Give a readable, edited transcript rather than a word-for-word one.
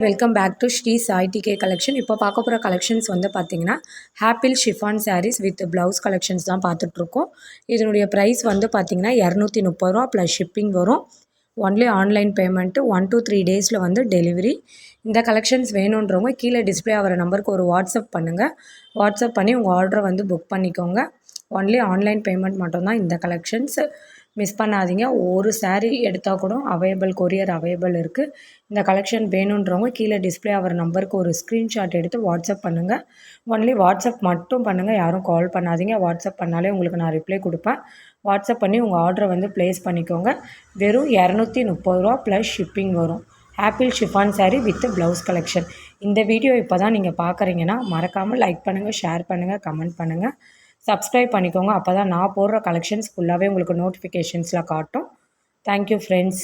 Welcome back to Sri Sai DK collection. இப்போ பார்க்க போகிற கலெக்ஷன்ஸ் வந்து பார்த்தீங்கன்னா ஹாப்பிள் chiffon sarees with blouse collections தான் பார்த்துட்ருக்கோம். இதனுடைய ப்ரைஸ் வந்து பார்த்தீங்கன்னா 230 ரூபா ப்ளஸ் ஷிப்பிங் வரும். ஒன்லி ஆன்லைன் பேமெண்ட்டு 1 to 3 டேஸில் வந்து டெலிவரி. இந்த கலெக்ஷன்ஸ் வேணுன்றவங்க கீழே டிஸ்பிளே ஆகிற நம்பருக்கு ஒரு வாட்ஸ்அப் பண்ணுங்கள். வாட்ஸ்அப் பண்ணி உங்கள் ஆர்டரை வந்து புக் பண்ணிக்கோங்க. ஒன்லி ஆன்லைன் பேமெண்ட் மட்டும்தான் இந்த கலெக்ஷன்ஸ். மிஸ் பண்ணாதீங்க. ஒரு saree எடுத்தால் கூட கொரியர் அவைலபிள் இருக்குது. இந்த கலெக்ஷன் வேணுன்றவங்க கீழே டிஸ்பிளே ஆகிற நம்பருக்கு ஒரு ஸ்க்ரீன்ஷாட் எடுத்து வாட்ஸ்அப் பண்ணுங்கள். ஒன்லி வாட்ஸ்அப் மட்டும் பண்ணுங்கள், யாரும் கால் பண்ணாதீங்க. வாட்ஸ்அப் பண்ணாலே உங்களுக்கு நான் ரிப்ளை கொடுப்பேன். வாட்ஸ்அப் பண்ணி உங்கள் ஆர்டரை வந்து ப்ளேஸ் பண்ணிக்கோங்க. வெறும் 230 ரூபா ப்ளஸ் ஷிப்பிங் வரும். Apple chiffon saree with blouse collection. இந்த வீடியோ இப்போ தான் நீங்கள் பார்க்குறீங்கன்னா மறக்காமல் லைக் பண்ணுங்கள், ஷேர் பண்ணுங்கள், கமெண்ட் பண்ணுங்கள், சப்ஸ்கிரைப் பண்ணிக்கோங்க. அப்போ தான் நான் போடுற கலெக்ஷன்ஸ் ஃபுல்லாகவே உங்களுக்கு நோட்டிஃபிகேஷன்ஸில் காட்டும். Thank you friends.